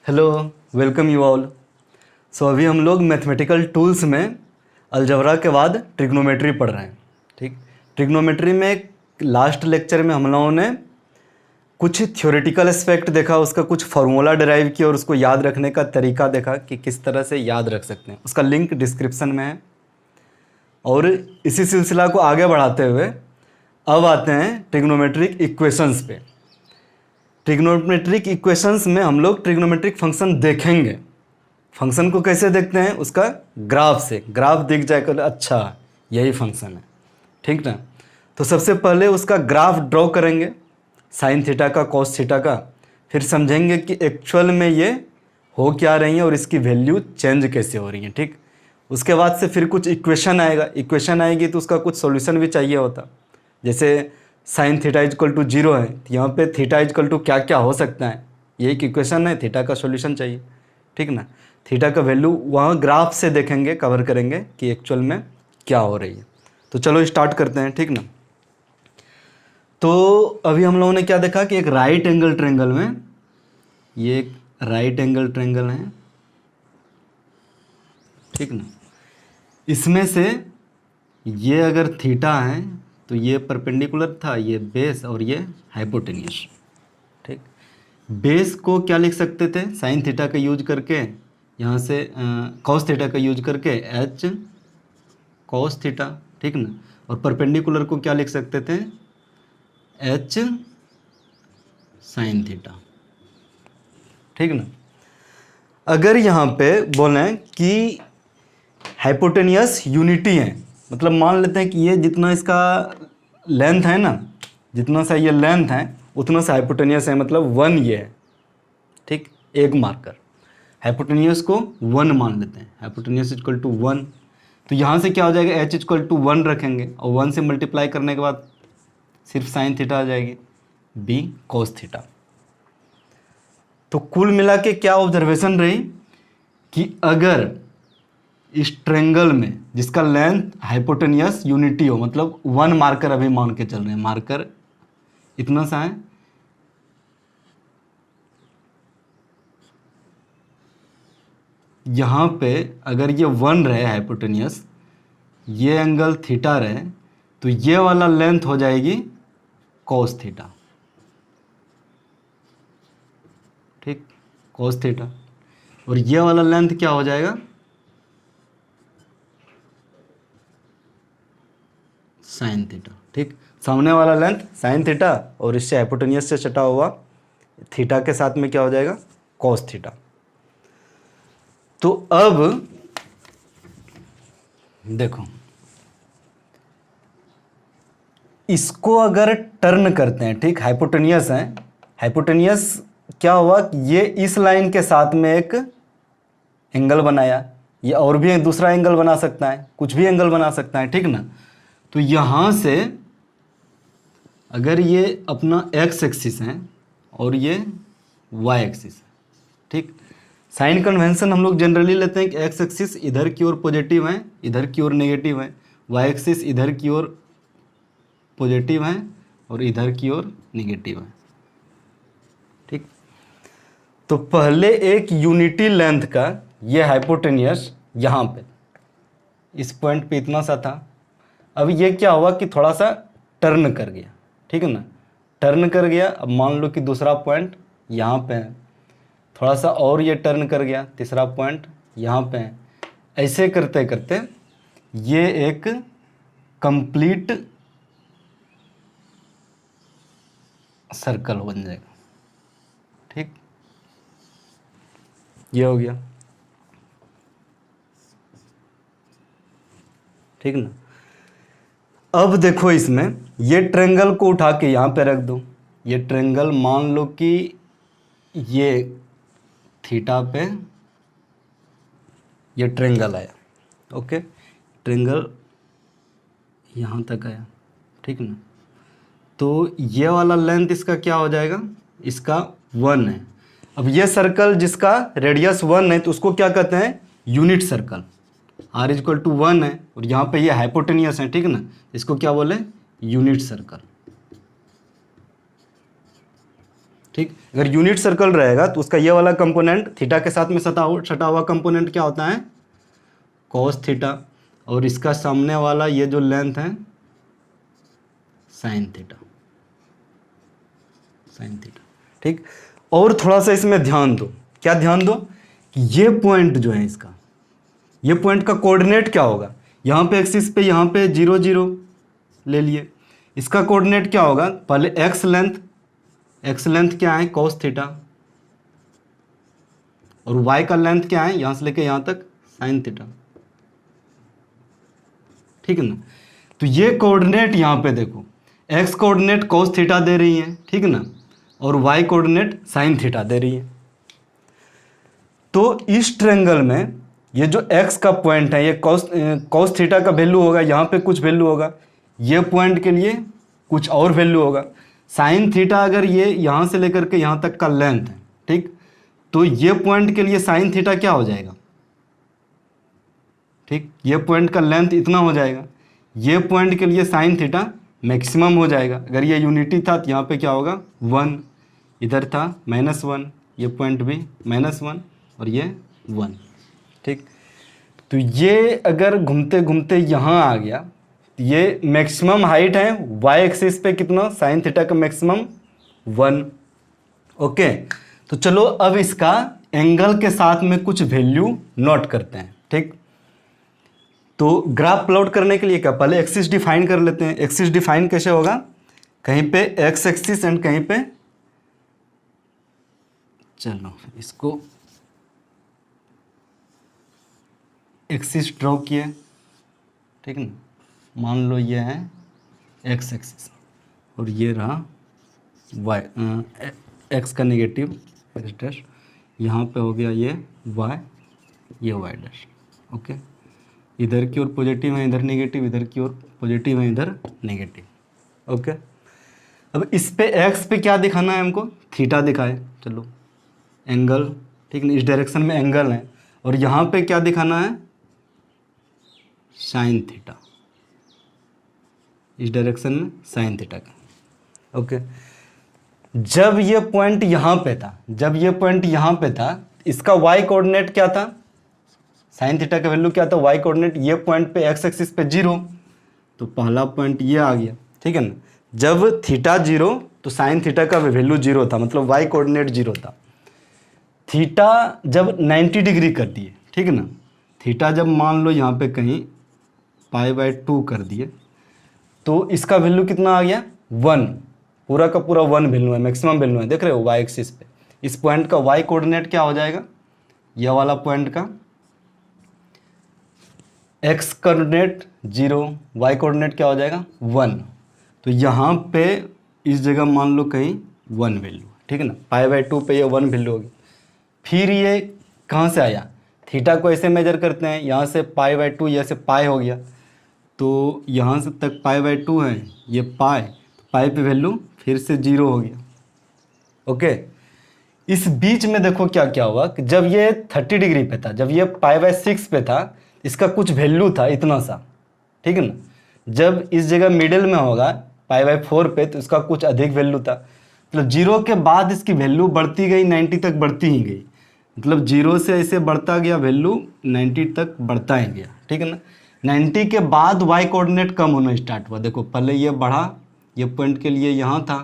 Hello, welcome you all. अभी हम लोग मैथमेटिकल टूल्स में अलजबरा के बाद ट्रिग्नोमेट्री पढ़ रहे हैं। ठीक, ट्रिग्नोमेट्री में लास्ट लेक्चर में हम लोगों ने कुछ थ्योरेटिकल एस्पेक्ट देखा, उसका कुछ फार्मूला डिराइव किया और उसको याद रखने का तरीका देखा कि किस तरह से याद रख सकते हैं। उसका लिंक डिस्क्रिप्शन में है। और इसी सिलसिला को आगे बढ़ाते हुए अब आते हैं ट्रिग्नोमेट्रिक इक्वेशंस पे। ट्रिग्नोमेट्रिक इक्वेशंस में हम लोग ट्रिग्नोमेट्रिक फंक्शन देखेंगे। फंक्शन को कैसे देखते हैं? उसका ग्राफ से। ग्राफ दिख जाएगा, अच्छा यही फंक्शन है, ठीक ना। तो सबसे पहले उसका ग्राफ ड्रॉ करेंगे, साइन थीटा का, कॉस थीटा का। फिर समझेंगे कि एक्चुअल में ये हो क्या रही है और इसकी वैल्यू चेंज कैसे हो रही है। ठीक, उसके बाद से फिर कुछ इक्वेशन आएगा। इक्वेशन आएगी तो उसका कुछ सॉल्यूशन भी चाहिए होता। जैसे साइन थीटा इजकल टू 0 है, तो यहाँ पे थीटा इजकल टू क्या क्या हो सकता है, ये एक इक्वेशन है। थीटा का सॉल्यूशन चाहिए, ठीक ना। थीटा का वैल्यू वहाँ ग्राफ से देखेंगे, कवर करेंगे कि एक्चुअल में क्या हो रही है। तो चलो स्टार्ट करते हैं, ठीक ना। तो अभी हम लोगों ने क्या देखा कि एक राइट एंगल ट्रायंगल में, ये एक राइट एंगल ट्रायंगल है, ठीक ना। इसमें से ये अगर थीटा है तो ये परपेंडिकुलर था, ये बेस और ये हाइपोटेन्यूस। ठीक, बेस को क्या लिख सकते थे? साइन थीटा का यूज करके, यहाँ से कॉस थीटा का यूज करके एच कॉस थीटा, ठीक ना। और परपेंडिकुलर को क्या लिख सकते थे? एच साइन थीटा, ठीक ना। अगर यहाँ पे बोलें कि हाइपोटेनियस यूनिटी है, मतलब मान लेते हैं कि ये जितना इसका लेंथ है ना, जितना सा ये लेंथ है उतना सा हाइपोटेनियस है, मतलब 1 ये है। ठीक, एक मार्कर हाइपोटेनियस को 1 मान लेते हैं, हाइपोटेनियस इक्वल टू 1। तो यहाँ से क्या हो जाएगा? एच इक्वल टू 1 रखेंगे और 1 से मल्टीप्लाई करने के बाद सिर्फ साइन थीटा आ जाएगी, बी कॉस थीटा। तो कुल मिला के क्या ऑब्जर्वेशन रही कि अगर इस ट्रायंगल में जिसका लेंथ हाइपोटेनियस यूनिटी हो, मतलब 1 मार्कर अभी मान के चल रहे हैं, मार्कर इतना सा है, यहाँ पे अगर ये 1 रहे हाइपोटेनियस, ये एंगल थीटा रहे, तो ये वाला लेंथ हो जाएगी कॉस थीटा। ठीक, कॉस थीटा। और ये वाला लेंथ क्या हो जाएगा? Sign theta. ठीक, सामने वाला लेंथ साइन थीटा और इससे हाइपोटेनियस से सटा हुआ थीटा के साथ में क्या हो जाएगा? Cos theta. तो अब देखो, इसको अगर टर्न करते हैं, ठीक, हाइपोटेनियस है, हाइपोटेनियस क्या हुआ कि ये इस लाइन के साथ में एक एंगल बनाया, ये और भी एक दूसरा एंगल बना सकता है, कुछ भी एंगल बना सकता है, ठीक ना। तो यहाँ से अगर ये अपना एक्स एक्सिस है और ये वाई एक्सिस है, ठीक, साइन कन्वेंशन हम लोग जनरली लेते हैं कि एक्स एक्सिस इधर की ओर पॉजिटिव है, इधर की ओर नेगेटिव है, वाई एक्सिस इधर की ओर पॉजिटिव है और इधर की ओर नेगेटिव है। ठीक, तो पहले एक यूनिटी लेंथ का ये हाइपोटेनियस यहाँ पे इस पॉइंट पे इतना सा था। अब ये क्या हुआ कि थोड़ा सा टर्न कर गया, ठीक है ना, टर्न कर गया। अब मान लो कि दूसरा पॉइंट यहाँ पे है, थोड़ा सा और ये टर्न कर गया, तीसरा पॉइंट यहाँ पे है। ऐसे करते करते ये एक कंप्लीट सर्कल बन जाएगा। ठीक, ये हो गया, ठीक ना। अब देखो, इसमें ये ट्रायंगल को उठा के यहाँ पे रख दो। ये ट्रायंगल मान लो कि ये थीटा पे ये ट्रायंगल आया, ओके, ट्रायंगल यहाँ तक आया, ठीक ना। तो ये वाला लेंथ इसका क्या हो जाएगा? इसका 1 है। अब ये सर्कल जिसका रेडियस 1 है तो उसको क्या कहते हैं? Unit circle. R equal to 1 है और यहाँ पे ये हाइपोटेनियस है, ठीक ना, इसको क्या बोले? Unit circle. ठीक, अगर यूनिट सर्कल रहेगा तो उसका ये वाला कंपोनेंट थीटा के साथ में सटा हुआ कंपोनेंट क्या होता है, कॉस थीटा, और इसका सामने वाला ये जो लेंथ है साइन थीटा, साइन थीटा। ठीक, और थोड़ा सा इसमें ध्यान दो, क्या ध्यान दो कि ये पॉइंट जो है इसका, ये पॉइंट का कोऑर्डिनेट क्या होगा, यहाँ पे एक्सिस पे यहाँ पे 0 0 ले लिए, इसका कोऑर्डिनेट क्या होगा, पहले एक्स लेंथ क्या है कॉस थीटा, और वाई का लेंथ क्या है यहाँ से लेके यहाँ तक साइन थीटा। ठीक है ना, तो ये कोऑर्डिनेट यहाँ पे देखो, एक्स कोऑर्डिनेट कॉस थीटा दे रही है, ठीक है ना, और वाई कोऑर्डिनेट साइन थीटा दे रही है। तो इस ट्रायंगल में ये जो एक्स का पॉइंट है ये कॉस थीटा का वैल्यू होगा, यहाँ पे कुछ वैल्यू होगा, ये पॉइंट के लिए कुछ और वैल्यू होगा। साइन थीटा अगर ये यहाँ से लेकर के यहाँ तक का लेंथ है, ठीक, तो ये पॉइंट के लिए साइन थीटा क्या हो जाएगा, ठीक, ये पॉइंट का लेंथ इतना हो जाएगा, ये पॉइंट के लिए साइन थीटा मैक्सिमम हो जाएगा। अगर ये यूनिटी था तो यहाँ पे क्या होगा 1, इधर था -1, ये पॉइंट भी -1 और ये 1। ठीक, तो ये अगर घूमते घूमते यहाँ आ गया, ये मैक्सिमम हाइट है वाई एक्सिस पे कितना, साइन थीटा का मैक्सिमम 1। ओके, तो चलो अब इसका एंगल के साथ में कुछ वैल्यू नोट करते हैं। ठीक, तो ग्राफ प्लॉट करने के लिए क्या, पहले एक्सिस डिफाइन कर लेते हैं। एक्सिस डिफाइन कैसे होगा, कहीं पे एक्स एक्सिस एंड कहीं पे, चलो इसको एक्सिस ड्रॉ किए, ठीक है ना, मान लो ये है एक्स एक्सिस और ये रहा वाई, एक्स का नेगेटिव एक्स डैश, यहाँ पे हो गया ये वाई, ये वाई डैश। ओके, इधर की ओर पॉजिटिव है, इधर नेगेटिव, इधर की ओर पॉजिटिव है, इधर नेगेटिव। ओके, अब इस पे एक्स पे क्या दिखाना है हमको, थीटा दिखाए, चलो एंगल, ठीक है, इस डायरेक्शन में एंगल है, और यहाँ पे क्या दिखाना है, साइन थीटा, इस डायरेक्शन में साइन थीटा का। ओके, जब ये पॉइंट यहाँ पे था, जब ये पॉइंट यहाँ पे था, इसका वाई कोऑर्डिनेट क्या था, साइन थीटा का वैल्यू क्या था, वाई कोऑर्डिनेट, ये पॉइंट पे एक्स एक्सिस पे 0, तो पहला पॉइंट ये आ गया। ठीक है ना, जब थीटा 0 तो साइन थीटा का वैल्यू 0 था, मतलब वाई कोऑर्डिनेट 0 था। थीटा जब 90 डिग्री कर दिए, ठीक है ना, थीटा जब मान लो यहाँ पे कहीं π/2 कर दिए, तो इसका वैल्यू कितना आ गया 1, पूरा का पूरा 1 वैल्यू है, मैक्सिमम वैल्यू है, देख रहे हो वाई एक्सिस पे। इस पॉइंट का वाई कोऑर्डिनेट क्या हो जाएगा, यह वाला पॉइंट का एक्स कोऑर्डिनेट 0, वाई कोऑर्डिनेट क्या हो जाएगा 1, तो यहाँ पे इस जगह मान लो कहीं 1 वैल्यू, ठीक है ना, π/2 पे ये 1 वैल्यू होगी। फिर ये कहाँ से आया, थीटा को ऐसे मेजर करते हैं, यहाँ से π/2, यहाँ से पाई हो गया, तो यहाँ से तक π/2 है, ये पाई, पाई पे वैल्यू फिर से 0 हो गया। ओके, इस बीच में देखो क्या क्या हुआ कि जब ये 30 डिग्री पे था, जब ये π/6 पे था, इसका कुछ वैल्यू था इतना सा, ठीक है ना, जब इस जगह मिडिल में होगा π/4 पे, तो इसका कुछ अधिक वैल्यू था, मतलब 0 के बाद इसकी वैल्यू बढ़ती गई, 90 तक बढ़ती ही गई, मतलब 0 से ऐसे बढ़ता गया, वैल्यू 90 तक बढ़ता ही गया। ठीक है ना, 90 के बाद वाई कोऑर्डिनेट कम होना स्टार्ट हुआ, देखो पहले ये बढ़ा, ये पॉइंट के लिए यहाँ था,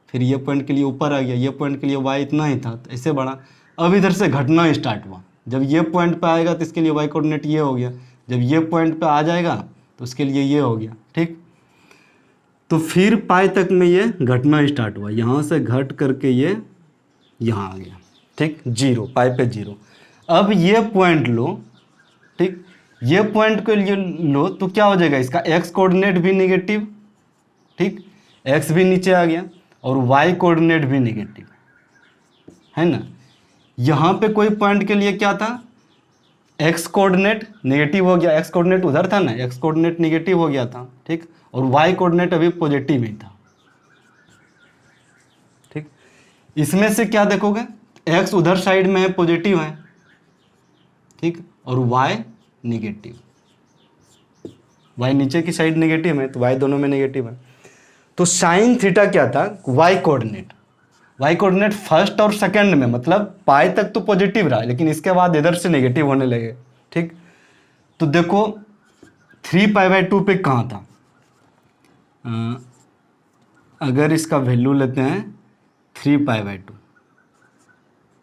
फिर ये पॉइंट के लिए ऊपर आ गया, ये पॉइंट के लिए वाई इतना ही था, तो ऐसे बढ़ा, अब इधर से घटना स्टार्ट हुआ। जब ये पॉइंट पे आएगा तो इसके लिए वाई कोऑर्डिनेट ये हो गया, जब ये पॉइंट पे आ जाएगा तो उसके लिए ये हो गया। ठीक, तो फिर पाई तक में ये घटना स्टार्ट हुआ, यहाँ से घट करके ये यहाँ आ गया। ठीक, 0, पाई पे 0। अब ये पॉइंट लो, ठीक, ये पॉइंट के लिए लो तो क्या हो जाएगा, इसका एक्स कोऑर्डिनेट भी नेगेटिव, ठीक, एक्स भी नीचे आ गया, और वाई कोऑर्डिनेट भी नेगेटिव है ना। यहाँ पे कोई पॉइंट के लिए क्या था, एक्स कोऑर्डिनेट नेगेटिव हो गया, एक्स कोऑर्डिनेट उधर था ना, एक्स कोऑर्डिनेट नेगेटिव हो गया था, ठीक, और वाई कोऑर्डिनेट अभी पॉजिटिव ही था। ठीक, इसमें से क्या देखोगे, एक्स उधर साइड में है, पॉजिटिव है, ठीक, और वाई नेगेटिव, वाई नीचे की साइड नेगेटिव है, तो वाई दोनों में नेगेटिव है। तो साइन थीटा क्या था, y coordinate, y coordinate first और सेकंड में, मतलब पाई तक तो पॉजिटिव रहा, लेकिन इसके बाद इधर से नेगेटिव होने लगे। ठीक, तो देखो 3π/2 पे कहाँ था, अगर इसका वैल्यू लेते हैं 3π/2,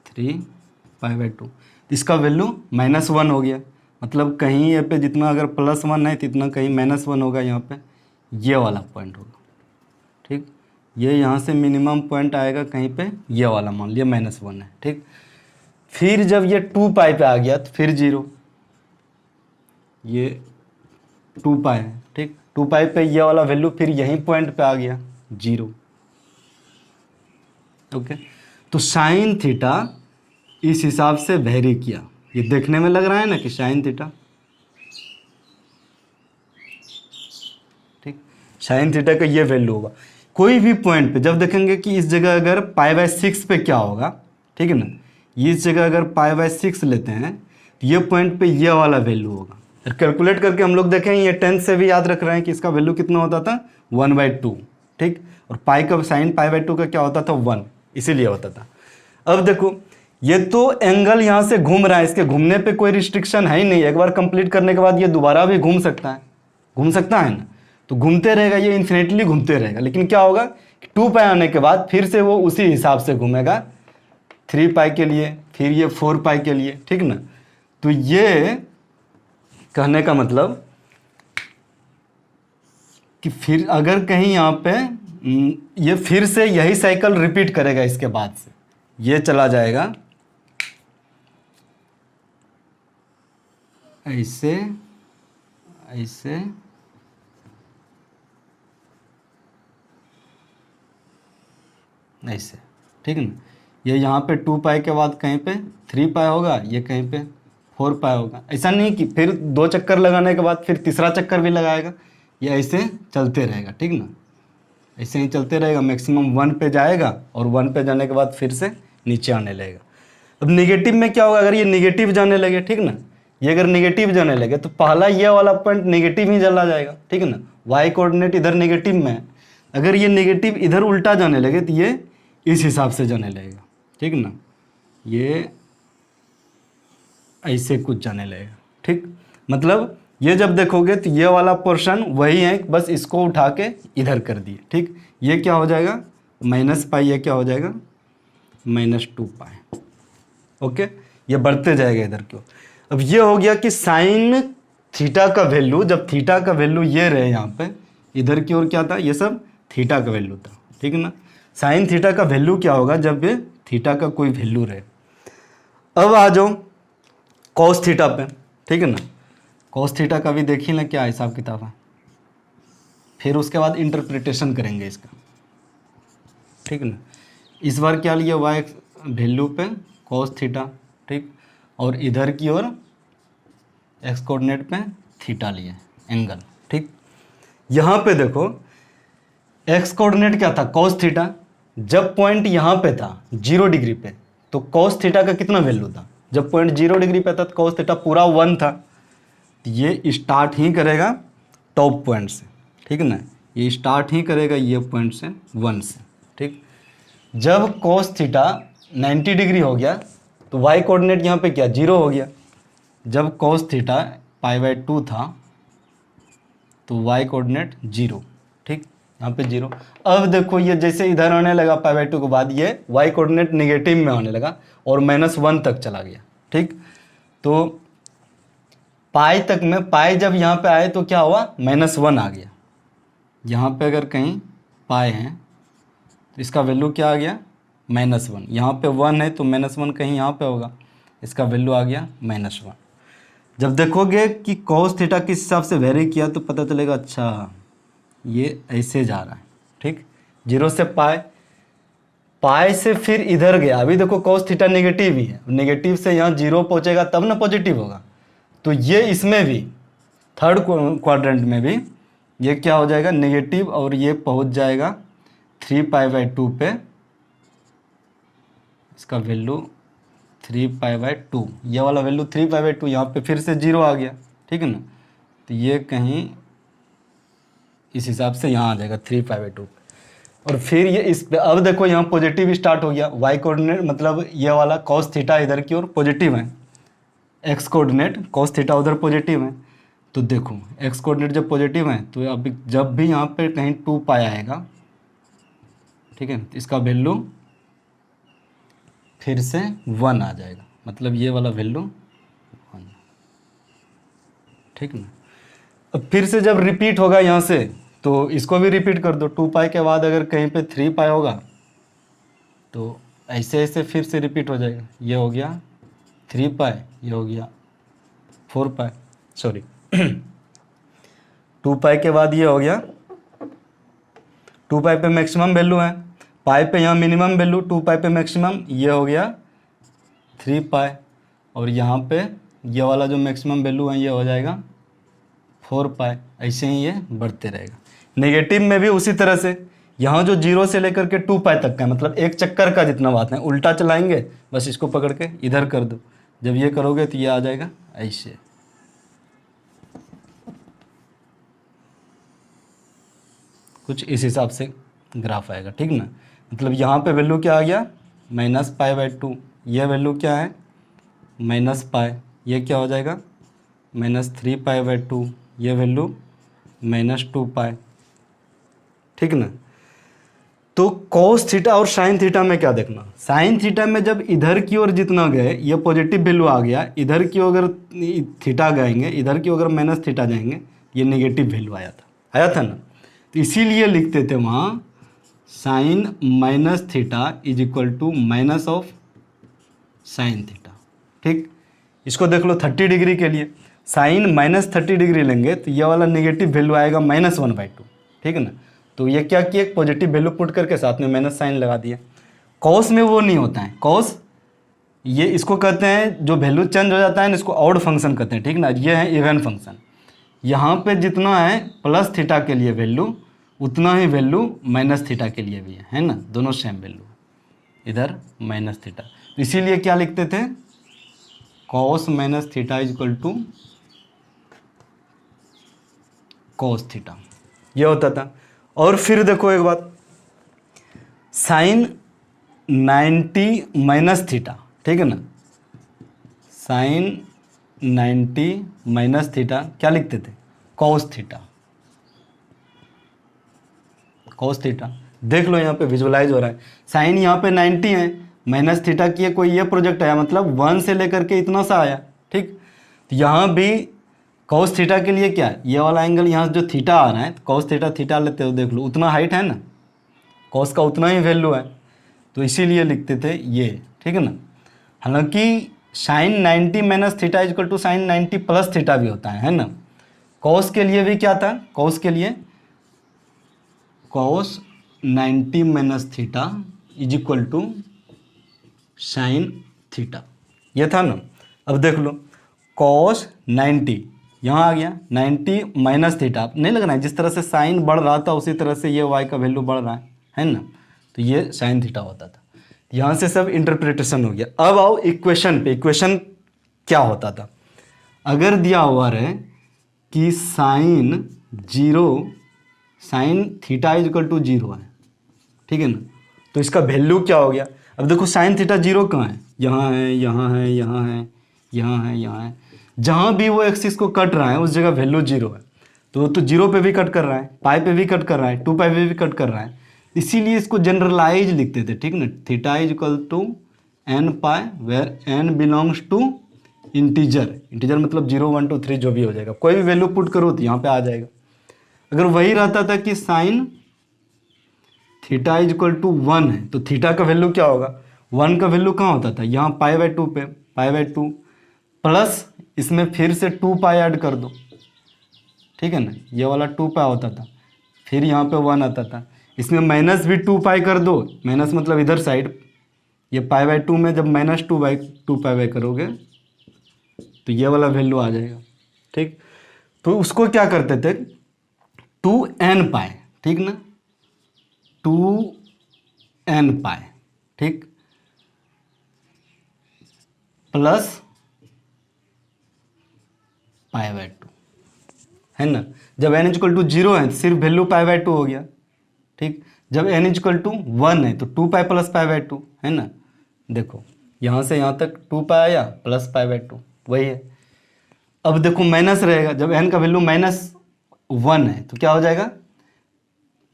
3π/2, इसका वैल्यू -1 हो गया, मतलब कहीं ये पे जितना अगर +1 है तो इतना कहीं -1 होगा, यहाँ पे ये वाला पॉइंट होगा। ठीक, ये यहाँ से मिनिमम पॉइंट आएगा कहीं पे, ये वाला मान लिया -1 है। ठीक, फिर जब ये 2π पे आ गया तो फिर 0, ये 2π है। ठीक, 2π पे ये वाला वैल्यू फिर यहीं पॉइंट पे आ गया 0। ओके, तो साइन थीटा इस हिसाब से वेरी किया। ये देखने में लग रहा है ना कि साइन थीटा, ठीक, साइन थीटा का ये वैल्यू होगा। कोई भी पॉइंट पे जब देखेंगे कि इस जगह अगर π/6 पे क्या होगा, ठीक है ना, इस जगह अगर π/6 लेते हैं तो ये पॉइंट पे ये वाला वैल्यू होगा। और कैलकुलेट करके हम लोग देखें, ये 10 से भी याद रख रहे हैं कि इसका वैल्यू कितना होता था 1/2। ठीक, और पाई का साइन π/2 का क्या होता था 1, इसीलिए होता था। अब देखो ये तो एंगल यहाँ से घूम रहा है, इसके घूमने पे कोई रिस्ट्रिक्शन है ही नहीं। एक बार कंप्लीट करने के बाद ये दोबारा भी घूम सकता है ना, तो घूमते रहेगा, ये इन्फिनिटली घूमते रहेगा। लेकिन क्या होगा कि 2π आने के बाद फिर से वो उसी हिसाब से घूमेगा, 3π के लिए, फिर ये 4π के लिए। ठीक ना, तो ये कहने का मतलब कि फिर अगर कहीं यहाँ पे ये फिर से यही साइकिल रिपीट करेगा, इसके बाद से ये चला जाएगा ऐसे ऐसे ऐसे। ठीक ना, ये यहाँ पे 2π के बाद कहीं पे 3π होगा, ये कहीं पे 4π होगा। ऐसा नहीं कि फिर 2 चक्कर लगाने के बाद फिर तीसरा चक्कर भी लगाएगा, ये ऐसे चलते रहेगा। ठीक ना, ऐसे ही चलते रहेगा, मैक्सिमम 1 पे जाएगा और 1 पे जाने के बाद फिर से नीचे आने लगेगा। अब नेगेटिव में क्या होगा, अगर ये नेगेटिव जाने लगे, ठीक ना, ये अगर नेगेटिव जाने लगे तो पहला ये वाला पॉइंट नेगेटिव ही चला जाएगा। ठीक है ना, वाई कोऑर्डिनेट इधर नेगेटिव में है, अगर ये नेगेटिव इधर उल्टा जाने लगे तो ये इस हिसाब से जाने लगेगा। ठीक ना, ये ऐसे कुछ जाने लगेगा। ठीक, मतलब ये जब देखोगे तो ये वाला पोर्शन वही है, बस इसको उठा के इधर कर दिए। ठीक, ये क्या हो जाएगा -π, ये क्या हो जाएगा -2π। ओके, ये बढ़ते जाएगा इधर क्यों। अब ये हो गया कि साइन थीटा का वैल्यू, जब थीटा का वैल्यू ये रहे यहाँ पे, इधर की ओर क्या था, ये सब थीटा का वैल्यू था। ठीक है ना, साइन थीटा का वैल्यू क्या होगा जब ये थीटा का कोई वैल्यू रहे। अब आ जाओ कॉस थीटा पे। ठीक है ना, कॉस थीटा का भी देखिए ना क्या हिसाब किताब है, फिर उसके बाद इंटरप्रिटेशन करेंगे इसका। ठीक है ना, इस बार क्या लिया वाई वैल्यू पे कॉस थीटा, ठीक, और इधर की ओर एक्स कोऑर्डिनेट पे थीटा लिए एंगल। ठीक, यहाँ पे देखो एक्स कोऑर्डिनेट क्या था कॉस थीटा, जब पॉइंट यहाँ पे था 0 डिग्री पे तो कॉस थीटा का कितना वैल्यू था, जब पॉइंट 0 डिग्री पे था तो कॉस थीटा पूरा 1 था। तो ये स्टार्ट ही करेगा टॉप पॉइंट से। ठीक है ना, ये स्टार्ट ही करेगा ये पॉइंट से 1 से। ठीक, जब कॉस थीटा 90 डिग्री हो गया तो वाई कोऑर्डिनेट यहाँ पे क्या 0 हो गया। जब कॉस थीटा π/2 था तो वाई कोऑर्डिनेट 0। ठीक, यहाँ पे 0। अब देखो ये जैसे इधर आने लगा π/2 के बाद ये वाई कोऑर्डिनेट नेगेटिव में आने लगा और -1 तक चला गया। ठीक, तो पाई तक में, पाई जब यहाँ पे आए तो क्या हुआ -1 आ गया। यहाँ पे अगर कहीं पाई है तो इसका वैल्यू क्या आ गया -1। यहाँ पे 1 है तो -1 कहीं यहाँ पे होगा, इसका वैल्यू आ गया -1। जब देखोगे कि कॉस थीटा किस हिसाब से वेरी किया तो पता चलेगा अच्छा ये ऐसे जा रहा है। ठीक, 0 से पाई, पाई से फिर इधर गया। अभी देखो कॉस थीटा नेगेटिव ही है, नेगेटिव से यहाँ 0 पहुँचेगा तब ना पॉजिटिव होगा। तो ये इसमें भी थर्ड क्वाड्रेंट में भी ये क्या हो जाएगा नेगेटिव, और ये पहुँच जाएगा 3π/2 पे, इसका वैल्यू 3π/2, ये वाला वैल्यू 3π/2, यहाँ पे फिर से 0 आ गया। ठीक है ना, तो ये कहीं इस हिसाब से यहाँ आ जाएगा 3π/2। और फिर ये इस पे अब देखो यहाँ पॉजिटिव स्टार्ट हो गया, वाई कोऑर्डिनेट मतलब ये वाला कॉस थीटा इधर की ओर पॉजिटिव है, एक्स कोऑर्डिनेट कॉस थीटा उधर पॉजिटिव है। तो देखो एक्स कोऑर्डिनेट जब पॉजिटिव है तो अब जब भी यहाँ पे कहीं 2 पाई आएगा, ठीक है, तो इसका वैल्यू फिर से 1 आ जाएगा, मतलब ये वाला वैल्यू 1, ठीक ना। अब फिर से जब रिपीट होगा यहाँ से तो इसको भी रिपीट कर दो, 2 पाई के बाद अगर कहीं पे 3 पाई होगा तो ऐसे ऐसे फिर से रिपीट हो जाएगा, ये हो गया 3 पाई, ये हो गया 4 पाई, सॉरी 2 पाई के बाद ये हो गया, 2 पाई पे मैक्सिमम वैल्यू है, पाई पे यहाँ मिनिमम वैल्यू, 2 पाई पे मैक्सिमम, ये हो गया 3 पाई, और यहाँ पे ये वाला जो मैक्सिमम वैल्यू है ये हो जाएगा 4 पाई। ऐसे ही ये बढ़ते रहेगा। नेगेटिव में भी उसी तरह से, यहाँ जो 0 से लेकर के 2 पाई तक का मतलब एक चक्कर का जितना बात है, उल्टा चलाएंगे, बस इसको पकड़ के इधर कर दो, जब ये करोगे तो ये आ जाएगा ऐसे, कुछ इस हिसाब से ग्राफ आएगा, ठीक ना। मतलब यहाँ पे वैल्यू क्या आ गया -पाई/2, ये वैल्यू क्या है -पाई, ये क्या हो जाएगा -3 पाई/2, ये वैल्यू -2 पाई, ठीक ना। तो कॉस थीटा और साइन थीटा में क्या देखना, साइन थीटा में जब इधर की ओर जितना गए ये पॉजिटिव वैल्यू आ गया, इधर की अगर थीटा गएंगे, इधर की अगर माइनस थीटा जाएंगे, ये नेगेटिव वैल्यू आया था ना। तो इसीलिए लिखते थे वहाँ sine -theta is equal to minus of sine theta, ठीक। इसको देख लो 30 डिग्री के लिए साइन -30 डिग्री लेंगे तो ये वाला नेगेटिव वैल्यू आएगा -1/2, ठीक है ना। तो ये क्या किया, पॉजिटिव वैल्यू पुट करके साथ में माइनस साइन लगा दिया। कॉस में वो नहीं होता है, कॉस ये इसको कहते हैं जो वैल्यू चेंज हो जाता है ना, इसको ऑड फंक्शन कहते हैं, ठीक ना। ये है इवन फंक्शन, यहाँ पे जितना है प्लस थीटा के लिए वैल्यू उतना ही वैल्यू माइनस थीटा के लिए भी है ना, दोनों सेम वैल्यू, इधर माइनस थीटा। तो इसीलिए क्या लिखते थे, cos -theta is equal to cos theta, ये होता था। और फिर देखो एक बात, साइन 90 - थीटा, ठीक है ना, साइन 90 - थीटा क्या लिखते थे, कॉस थीटा, कॉस थीटा। देख लो यहाँ पे विजुअलाइज हो रहा है, साइन यहाँ पे 90 है, माइनस थीटा की कोई ये प्रोजेक्ट आया, मतलब 1 से लेकर के इतना सा आया, ठीक। तो यहाँ भी कॉस थीटा के लिए क्या है, ये वाला एंगल यहाँ जो थीटा आ रहा है, कॉस थीटा लेते हो, देख लो उतना हाइट है ना, कॉस का उतना ही वैल्यू है, तो इसीलिए लिखते थे ये, ठीक है ना। हालांकि sine 90 - theta is equal to sine 90 + theta भी होता है ना। कॉस के लिए भी क्या था, कॉस के लिए cos 90 - theta is equal to sine theta, ये था ना। अब देख लो कॉस 90 यहाँ आ गया, 90 - थीटा, नहीं लग रहा है, जिस तरह से साइन बढ़ रहा था उसी तरह से ये वाई का वैल्यू बढ़ रहा है ना। तो ये साइन थीटा होता था, यहाँ से सब इंटरप्रिटेशन हो गया। अब आओ इक्वेशन पे, इक्वेशन क्या होता था, अगर दिया हुआ रहे कि sine theta is equal to 0 है, ठीक है ना, तो इसका वैल्यू क्या हो गया। अब देखो साइन थीटा 0 कहाँ है, यहाँ है, यहाँ है, यहाँ है, यहाँ है, यहाँ है, जहाँ भी वो एक्सिस को कट रहा है उस जगह वैल्यू 0 है, तो 0 पे भी कट कर रहा है, पाई पे भी कट कर रहा है, 2 पाई पे भी कट कर रहा है, इसीलिए इसको जनरलाइज लिखते थे, ठीक ना। Theta is equal to n pi where n belongs to integer मतलब 0 1 2 3 जो भी हो जाएगा, कोई भी वैल्यू पुट करो तो यहाँ पे आ जाएगा। अगर वही रहता था कि sine theta is equal to 1 है तो थीटा का वैल्यू क्या होगा, 1 का वैल्यू कहाँ होता था, यहाँ पाई/2 पे, पाई/2 प्लस इसमें फिर से 2 पाई ऐड कर दो, ठीक है ना, ये वाला 2 पाई होता था, फिर यहाँ पे 1 आता था, इसमें माइनस भी 2 पाई कर दो, माइनस मतलब इधर साइड, ये पाई/2 में जब -2 पाई करोगे तो ये वाला वैल्यू आ जाएगा, ठीक। तो उसको क्या करते थे 2n पाई, ठीक ना, 2n पाई, ठीक, प्लस पाई/2 है ना। जब n इक्वल टू 0 है सिर्फ वैल्यू पाई/2 हो गया, ठीक। जब n इक्वल टू 1 है तो 2 पाई प्लस पाई बाई 2 है ना। देखो यहाँ से यहाँ तक 2 पाई आया प्लस पाई बाई 2 वही है। अब देखो माइनस रहेगा, जब n का वैल्यू -1 है तो क्या हो जाएगा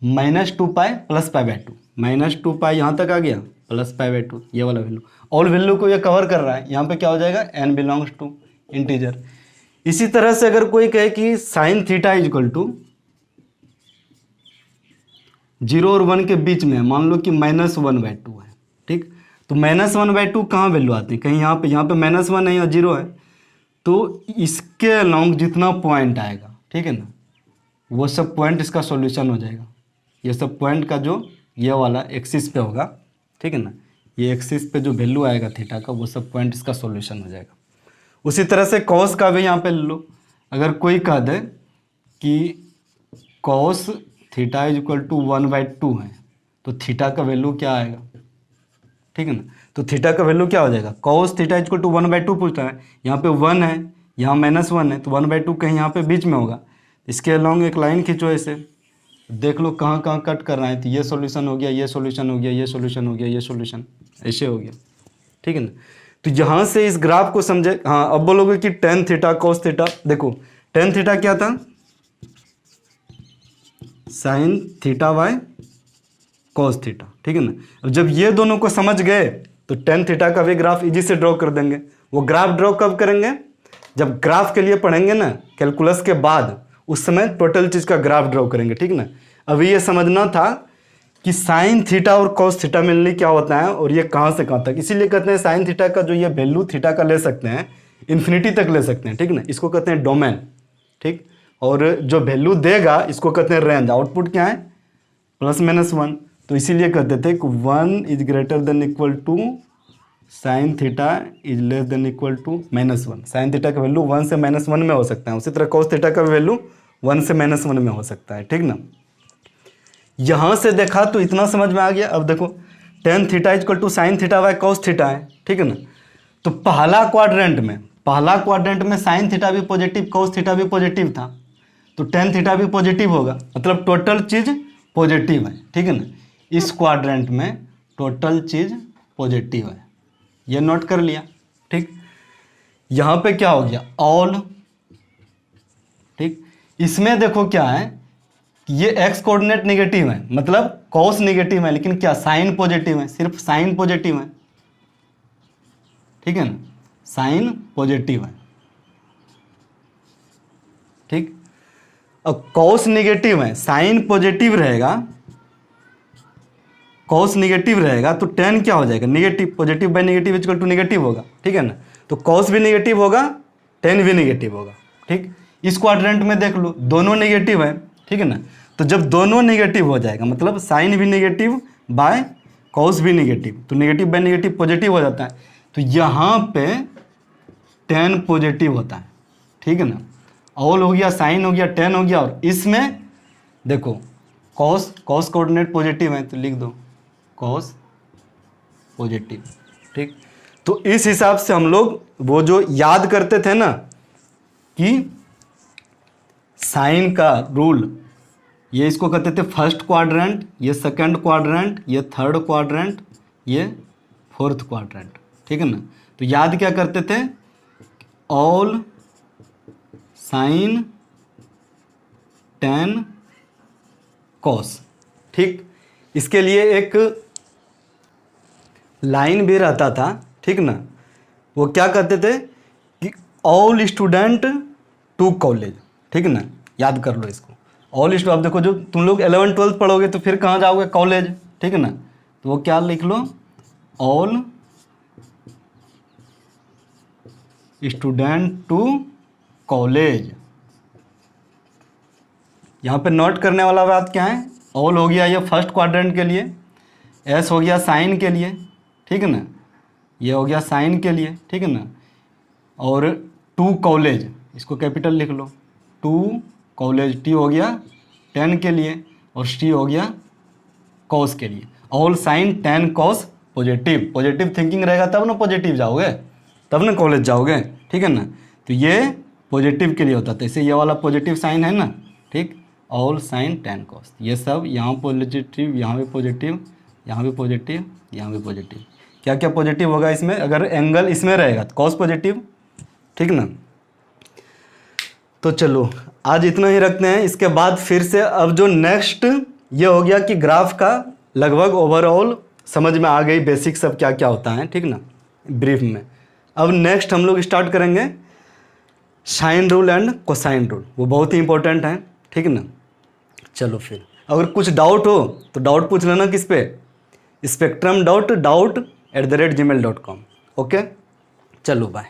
-2 पाई प्लस पाई बाई 2, -2 पाई यहाँ तक आ गया प्लस पाई बाई 2 ये वाला वैल्यू। ऑल वैल्यू को ये कवर कर रहा है, यहाँ पे क्या हो जाएगा n बिलोंग्स टू इंटीजर। इसी तरह से अगर कोई कहे कि साइन थीटा इक्वल टू 0 और 1 के बीच में, मान लो कि -1/2 है, ठीक। तो -1/2 कहाँ वैल्यू आती है, कहीं यहाँ पे -1 है या 0 है, तो इसके अलोंग जितना पॉइंट आएगा, ठीक है ना, वो सब पॉइंट इसका सॉल्यूशन हो जाएगा। ये सब पॉइंट का जो ये वाला एक्सिस पे होगा, ठीक है ना, ये एक्सिस पे जो वैल्यू आएगा थीटा का वो सब पॉइंट इसका सॉल्यूशन हो जाएगा। उसी तरह से कॉस का भी यहाँ पे ले लो। अगर कोई कह दे कि कॉस थीटा इक्वल टू 1/2 है तो थीटा का वैल्यू क्या आएगा, ठीक है ना। तो थीटा का वैल्यू क्या हो जाएगा, कॉस थीटा इक्वल टू 1/2 पूछता है, यहाँ पे 1 है, यहाँ -1 है, तो 1/2 कहीं यहाँ पे बीच में होगा। इसके अलॉन्ग एक लाइन खींचो ऐसे, देख लो कहाँ कहाँ कट कर रहा है, तो ये सॉल्यूशन हो गया, ये सॉल्यूशन हो गया, ये सॉल्यूशन हो गया, ये सॉल्यूशन ऐसे हो गया, ठीक है ना। तो यहाँ से इस ग्राफ को समझे। हाँ अब बोलोगे कि टेन थीटा कॉस थीटा, देखो टेन थीटा क्या था, sign theta by cos theta, ठीक है ना। अब जब ये दोनों को समझ गए तो टेन थीटा का भी ग्राफ इजी से ड्रॉ कर देंगे। वो ग्राफ ड्रॉ कब करेंगे, जब ग्राफ के लिए पढ़ेंगे ना कैलकुलस के बाद, उस समय टोटल चीज़ का ग्राफ ड्रॉ करेंगे, ठीक ना। अभी ये समझना था कि साइन थीटा और कॉस थीटा मिलने क्या होता है और ये कहाँ से कहाँ तक। इसीलिए कहते हैं साइन थीटा का जो ये वैल्यू थीटा का ले सकते हैं इन्फिनिटी तक ले सकते हैं, ठीक ना। इसको कहते हैं डोमेन, ठीक। और जो वैल्यू देगा इसको कहते हैं रेंज। आउटपुट क्या है +-1, तो इसीलिए कहते थे कि 1 is greater than equal to sine theta is less than equal to -1। Sine theta का वैल्यू 1 से -1 में हो सकता है, उसी तरह कॉस थीटा का वैल्यू 1 से -1 में हो सकता है, ठीक ना। यहाँ से देखा तो इतना समझ में आ गया। अब देखो tan theta equal to sine theta by cos theta है, ठीक है ना। तो पहला क्वाड्रेंट में साइन थीटा भी पॉजिटिव कॉस थीटा भी पॉजिटिव था, तो टेन थीटा भी पॉजिटिव होगा, मतलब टोटल चीज़ पॉजिटिव है, ठीक है ना। इस क्वाड्रेंट में टोटल चीज़ पॉजिटिव है, ये नोट कर लिया, ठीक। यहाँ पे क्या हो गया ऑल, ठीक। इसमें देखो क्या है, ये एक्स कोऑर्डिनेट नेगेटिव है, मतलब कॉस नेगेटिव है, लेकिन क्या साइन पॉजिटिव है, सिर्फ साइन पॉजिटिव है, ठीक है ना, साइन पॉजिटिव है, ठीक। अब कॉस नेगेटिव है, साइन पॉजिटिव रहेगा, कॉस नेगेटिव रहेगा तो टेन क्या हो जाएगा negative, positive by negative equal to negative होगा, ठीक है ना। तो कॉस भी नेगेटिव होगा, टेन भी नेगेटिव होगा, ठीक। इस क्वाड्रेंट में देख लो दोनों नेगेटिव है, ठीक है ना। तो जब दोनों नेगेटिव हो जाएगा मतलब साइन भी नेगेटिव बाय कॉस भी नेगेटिव, तो नेगेटिव बाय नेगेटिव पॉजिटिव हो जाता है, तो यहाँ पे टेन पॉजिटिव होता है, ठीक है ना। ऑल हो गया, साइन हो गया, टेन हो गया, और इसमें देखो कॉस कोऑर्डिनेट पॉजिटिव है तो लिख दो कॉस पॉजिटिव, ठीक। तो इस हिसाब से हम लोग वो जो याद करते थे ना कि साइन का रूल, ये इसको कहते थे फर्स्ट क्वाड्रेंट, ये सेकंड क्वाड्रेंट, ये थर्ड क्वाड्रेंट, ये फोर्थ क्वाड्रेंट, ठीक है ना। तो याद क्या करते थे, ऑल साइन टेन कॉस, ठीक। इसके लिए एक लाइन भी रहता था, ठीक ना, वो क्या कहते थे कि ऑल स्टूडेंट टू कॉलेज, ठीक ना, याद कर लो इसको। ऑल स्टूडेंट, अब देखो जो तुम लोग 11th-12th पढ़ोगे तो फिर कहाँ जाओगे कॉलेज, ठीक है ना, तो वो क्या लिख लो ऑल स्टूडेंट टू कॉलेज। यहाँ पे नोट करने वाला बात क्या है, ऑल हो गया ये फर्स्ट क्वाड्रेंट के लिए, एस हो गया साइन के लिए, ठीक है ना, ये हो गया साइन के लिए, ठीक है ना, और टू कॉलेज इसको कैपिटल लिख लो, टू कॉलेज, टी हो गया टेन के लिए और सी हो गया कॉस के लिए। All sine tan cos positive, positive thinking रहेगा तब ना पॉजिटिव जाओगे, तब ना कॉलेज जाओगे, ठीक है ना। तो ये पॉजिटिव के लिए होता था, इसे ये वाला पॉजिटिव साइन है ना, ठीक। ऑल साइन टेन कॉस, ये सब यहाँ पॉजिटिव, यहाँ भी पॉजिटिव, यहाँ भी पॉजिटिव, यहाँ भी पॉजिटिव। क्या क्या पॉजिटिव होगा इसमें, अगर एंगल इसमें रहेगा तो कॉस पॉजिटिव, ठीक ना। तो चलो आज इतना ही रखते हैं। इसके बाद फिर से अब जो नेक्स्ट ये हो गया कि ग्राफ का लगभग ओवरऑल समझ में आ गई, बेसिक सब क्या क्या होता है, ठीक ना, ब्रीफ में। अब नेक्स्ट हम लोग स्टार्ट करेंगे sine rule and cosine rule, वो बहुत ही इंपॉर्टेंट है, ठीक ना। चलो फिर अगर कुछ डाउट हो तो डाउट पूछ लेना किस पे, spectrum.doubt@gmail.com। ओके, चलो बाय।